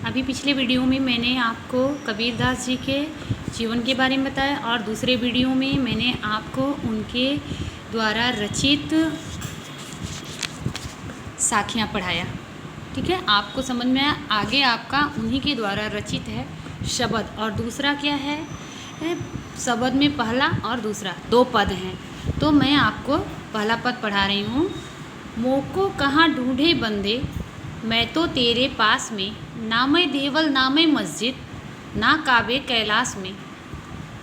अभी पिछले वीडियो में मैंने आपको कबीरदास जी के जीवन के बारे में बताया और दूसरे वीडियो में मैंने आपको उनके द्वारा रचित साखियाँ पढ़ाया। ठीक है, आपको समझ में आया। आगे आपका उन्हीं के द्वारा रचित है शब्द, और दूसरा क्या है, शब्द में पहला और दूसरा दो पद हैं। तो मैं आपको पहला पद पढ़ा रही हूँ। मोको कहाँ ढूंढे बंदे, मैं तो तेरे पास में, ना मैं देवल ना मैं मस्जिद, ना काबे कैलाश में,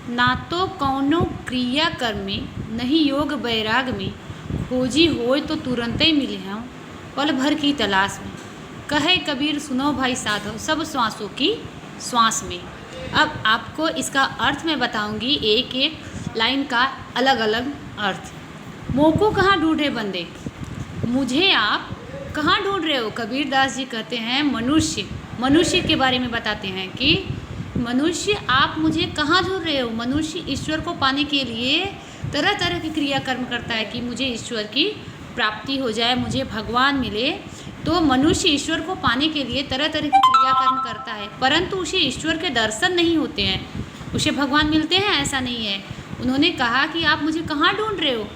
ना तो कौनो क्रिया कर्म में, नहीं योग बैराग में, खोजी होए तो तुरंत ही मिले हूँ पल भर की तलाश में। कहे कबीर सुनो भाई साधो, सब श्वासों की श्वास में। अब आपको इसका अर्थ मैं बताऊंगी, एक एक लाइन का अलग अलग अर्थ। मोको कहाँ ढूंढे बंदे, मुझे आप कहाँ ढूंढ रहे हो। कबीरदास जी कहते हैं मनुष्य के बारे में बताते हैं कि मनुष्य आप मुझे कहाँ ढूंढ रहे हो। मनुष्य ईश्वर को पाने के लिए तरह तरह की क्रिया कर्म करता है कि मुझे ईश्वर की प्राप्ति हो जाए, मुझे भगवान मिले। तो मनुष्य ईश्वर को पाने के लिए तरह तरह की क्रिया कर्म करता है, परंतु उसे ईश्वर के दर्शन नहीं होते हैं, उसे भगवान मिलते हैं ऐसा नहीं है। उन्होंने कहा कि आप मुझे कहाँ ढूंढ रहे हो,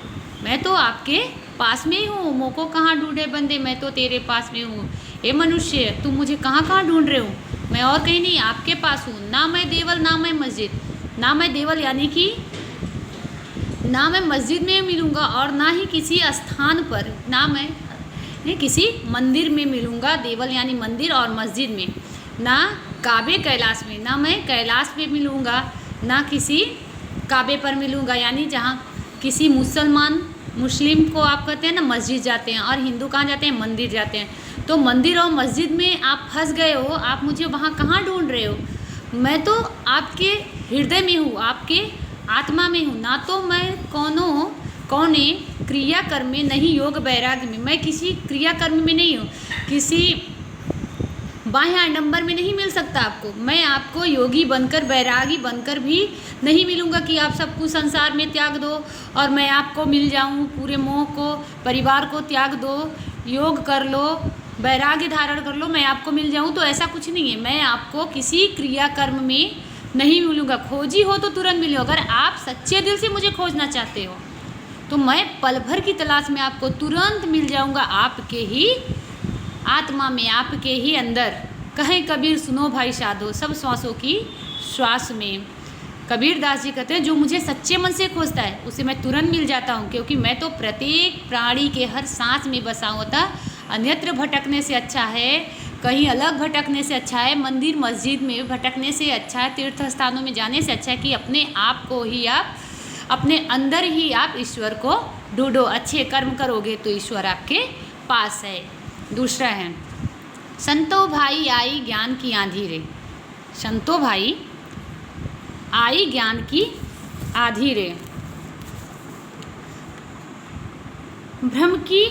मैं तो आपके पास में ही हूँ। मोको कहाँ ढूंढे बंदे, मैं तो तेरे पास में हूँ। हे मनुष्य, तुम मुझे कहाँ कहाँ ढूंढ रहे हो, मैं और कहीं नहीं आपके पास हूँ। ना मैं देवल ना मैं मस्जिद, ना मैं देवल यानी कि ना मैं मस्जिद में मिलूँगा और ना ही किसी स्थान पर, ना मैं किसी मंदिर में मिलूँगा। देवल यानी मंदिर और मस्जिद में, ना काबे कैलाश में, ना मैं कैलाश में मिलूँगा, ना किसी काबे पर मिलूँगा यानी जहाँ किसी मुस्लिम को आप कहते हैं ना मस्जिद जाते हैं, और हिंदू कहाँ जाते हैं, मंदिर जाते हैं। तो मंदिर और मस्जिद में आप फंस गए हो, आप मुझे वहाँ कहाँ ढूंढ रहे हो। मैं तो आपके हृदय में हूँ, आपके आत्मा में हूँ। ना तो मैं कौने क्रियाकर्म में, नहीं योग वैराग्य में, मैं किसी क्रियाकर्म में नहीं हूँ, किसी बाह्य आडंबर में नहीं मिल सकता आपको। मैं आपको योगी बनकर, वैरागी बनकर भी नहीं मिलूँगा कि आप सब कुछ संसार में त्याग दो और मैं आपको मिल जाऊँ। पूरे मोह को, परिवार को त्याग दो, योग कर लो, वैराग्य धारण कर लो, मैं आपको मिल जाऊँ। तो ऐसा कुछ नहीं है, मैं आपको किसी क्रियाकर्म में नहीं मिलूँगा। खोजी हो तो तुरंत मिलो। अगर आप सच्चे दिल से मुझे खोजना चाहते हो तो मैं पल भर की तलाश में आपको तुरंत मिल जाऊँगा, आपके ही आत्मा में, आपके ही अंदर। कहें कबीर सुनो भाई साधो, सब श्वासों की श्वास में। कबीरदास जी कहते हैं जो मुझे सच्चे मन से खोजता है उसे मैं तुरंत मिल जाता हूँ, क्योंकि मैं तो प्रत्येक प्राणी के हर सांस में बसा होता। अन्यत्र भटकने से अच्छा है, कहीं अलग भटकने से अच्छा है, मंदिर मस्जिद में भटकने से अच्छा है, तीर्थ स्थानों में जाने से अच्छा है कि अपने आप को ही आप, अपने अंदर ही आप ईश्वर को ढूंढो। अच्छे कर्म करोगे तो ईश्वर आपके पास है। दूसरा है, संतो भाई आई ज्ञान की आंधी रे। संतो भाई आई ज्ञान की आंधी रे, भ्रम की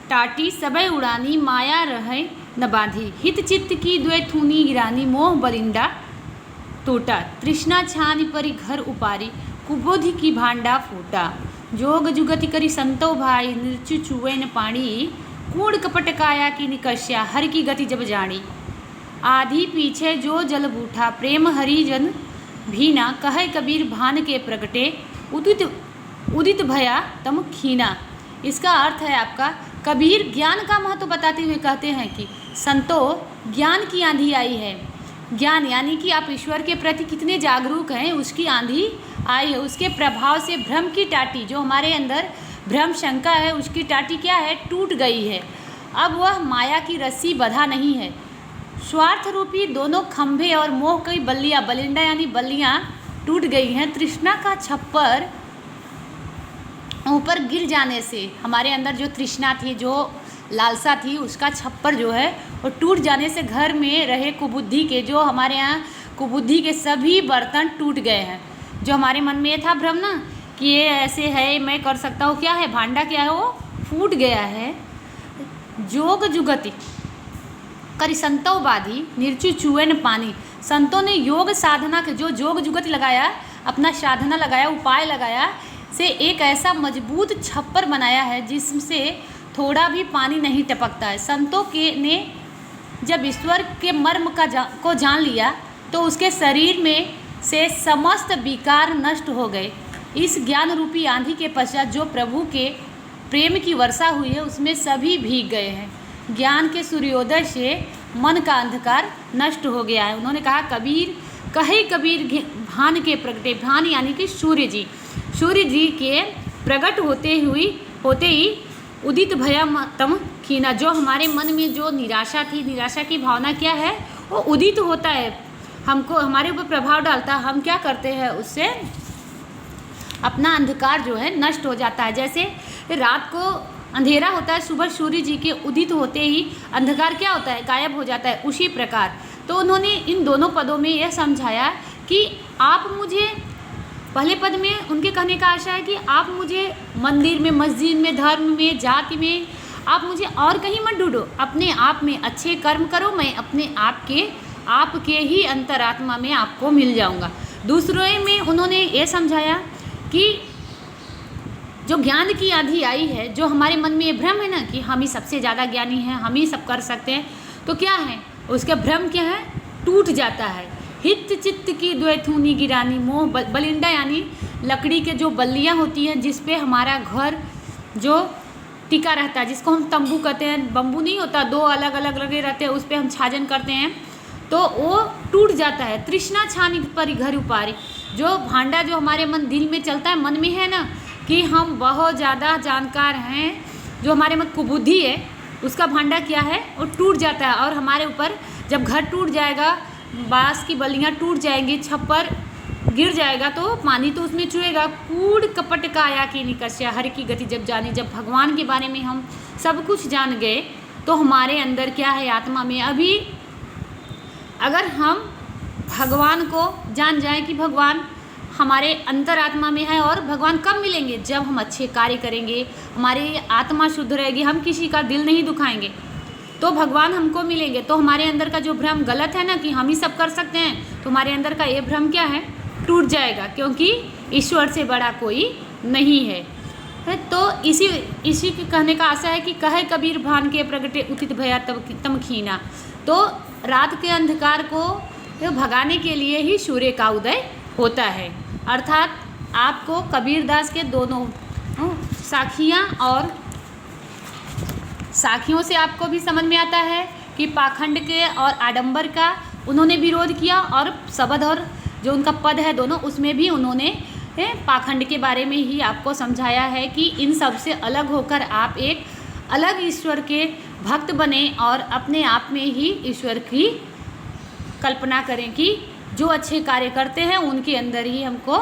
टाटी सबे उड़ानी, माया रहे न बांधी, हित चित्त की द्वैथूनी गिरानी, मोह बरिंदा टूटा, तृष्णा छानी परी घर उपारी, कुबोधि की भांडा फूटा, जोग जुगति करी संतो भाई, निर्चु चुए न पानी, कूड़ कपट काया की निकष्या, हर की गति जब जानी, आधी पीछे जो जल बूठा, प्रेम हरिजन भीना, कहे कबीर भान के प्रगटे, उदित भया तम खीना। इसका अर्थ है आपका, कबीर ज्ञान का महत्व बताते हुए कहते हैं कि संतो ज्ञान की आंधी आई है। ज्ञान यानी कि आप ईश्वर के प्रति कितने जागरूक हैं, उसकी आंधी आई है। उसके प्रभाव से भ्रम की टाटी, जो हमारे अंदर भ्रम शंका है, उसकी टाटी क्या है, टूट गई है। अब वह माया की रस्सी बंधा नहीं है। स्वार्थ रूपी दोनों खंभे और मोह की बल्लियाँ, बलिंडा यानी बल्लियाँ टूट गई हैं। तृष्णा का छप्पर ऊपर गिर जाने से, हमारे अंदर जो तृष्णा थी, जो लालसा थी, उसका छप्पर जो है वो टूट जाने से घर में रहे कुबुद्धि के, जो हमारे यहाँ कुबुद्धि के सभी बर्तन टूट गए हैं। जो हमारे मन में ये था भ्रम ना कि ये ऐसे है, मैं कर सकता हूँ, क्या है, भांडा क्या है, वो फूट गया है। जोग जुगति करी संतो बाधी, निर्चु चुए न पानी। संतों ने योग साधना के जो जोग जुगति लगाया, अपना साधना लगाया, उपाय लगाया, से एक ऐसा मजबूत छप्पर बनाया है जिससे थोड़ा भी पानी नहीं टपकता है। संतों के ने जब ईश्वर के मर्म को जान लिया तो उसके शरीर में से समस्त विकार नष्ट हो गए। इस ज्ञान रूपी आंधी के पश्चात जो प्रभु के प्रेम की वर्षा हुई है उसमें सभी भीग गए हैं। ज्ञान के सूर्योदय से मन का अंधकार नष्ट हो गया है। उन्होंने कहा कबीर भान के प्रगटे, भान यानी कि सूर्य जी के प्रकट होते ही उदित भया तम खीना, जो हमारे मन में जो निराशा थी, निराशा की भावना क्या है, वो उदित होता है, हमको हमारे ऊपर प्रभाव डालता है। हम क्या करते हैं, उससे अपना अंधकार जो है नष्ट हो जाता है। जैसे रात को अंधेरा होता है, सुबह सूर्य जी के उदित होते ही अंधकार क्या होता है, गायब हो जाता है। उसी प्रकार तो उन्होंने इन दोनों पदों में यह समझाया कि आप मुझे, पहले पद में उनके कहने का आशा है कि आप मुझे मंदिर में, मस्जिद में, धर्म में, जाति में आप मुझे और कहीं मत ढूंढो, अपने आप में अच्छे कर्म करो, मैं अपने आपके ही अंतरात्मा में आपको मिल जाऊंगा। दूसरे में उन्होंने ये समझाया कि जो ज्ञान की आंधी आई है, जो हमारे मन में ये भ्रम है ना कि हम ही सबसे ज़्यादा ज्ञानी हैं, हम ही सब कर सकते हैं, तो क्या है उसका भ्रम क्या है, टूट जाता है। हित चित्त की द्वैथूनी गिरानी मोह बलिंडा, यानी लकड़ी के जो बल्लियाँ होती हैं जिस पे हमारा घर जो टिका रहता है, जिसको हम तंबू कहते हैं, बम्बू नहीं होता, दो अलग अलग लगे रहते हैं, उस पर हम छाजन करते हैं, तो वो टूट जाता है। तृष्णा छानी परी घर उपारी, जो भांडा जो हमारे मन दिल में चलता है, मन में है ना कि हम बहुत ज़्यादा जानकार हैं, जो हमारे मन कुबुद्धि है, उसका भांडा क्या है, वो टूट जाता है। और हमारे ऊपर जब घर टूट जाएगा, बाँस की बल्लियाँ टूट जाएंगी, छप्पर गिर जाएगा, तो पानी तो उसमें चुएगा। कूड़ कपट काया की निकस्या हर की गति जब जानी, जब भगवान के बारे में हम सब कुछ जान गए तो हमारे अंदर क्या है, आत्मा में, अभी अगर हम भगवान को जान जाएं कि भगवान हमारे अंतरात्मा में है, और भगवान कब मिलेंगे, जब हम अच्छे कार्य करेंगे, हमारी आत्मा शुद्ध रहेगी, हम किसी का दिल नहीं दुखाएंगे, तो भगवान हमको मिलेंगे। तो हमारे अंदर का जो भ्रम गलत है ना कि हम ही सब कर सकते हैं, तो हमारे अंदर का ये भ्रम क्या है, टूट जाएगा, क्योंकि ईश्वर से बड़ा कोई नहीं है। तो इसी के कहने का आशा है कि कहे कबीर भान के प्रगटे उचित भया तम खीना, तो रात के अंधकार को भगाने के लिए ही सूर्य का उदय होता है। अर्थात आपको कबीरदास के दोनों साखियों से आपको भी समझ में आता है कि पाखंड के और आडंबर का उन्होंने विरोध किया, और शबद और जो उनका पद है दोनों, उसमें भी उन्होंने पाखंड के बारे में ही आपको समझाया है कि इन सब से अलग होकर आप एक अलग ईश्वर के भक्त बने और अपने आप में ही ईश्वर की कल्पना करें कि जो अच्छे कार्य करते हैं उनके अंदर ही हमको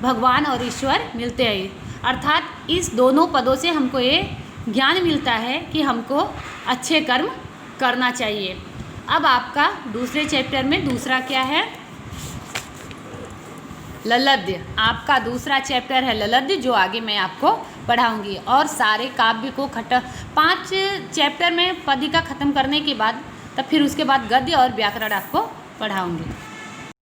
भगवान और ईश्वर मिलते हैं। अर्थात इस दोनों पदों से हमको ये ज्ञान मिलता है कि हमको अच्छे कर्म करना चाहिए। अब आपका दूसरे चैप्टर में दूसरा क्या है, ललद्य। आपका दूसरा चैप्टर है ललद्य, जो आगे मैं आपको पढ़ाऊंगी। और सारे काव्य को 5 चैप्टर में पदिका ख़त्म करने के बाद तब फिर उसके बाद गद्य और व्याकरण आपको पढ़ाऊंगी।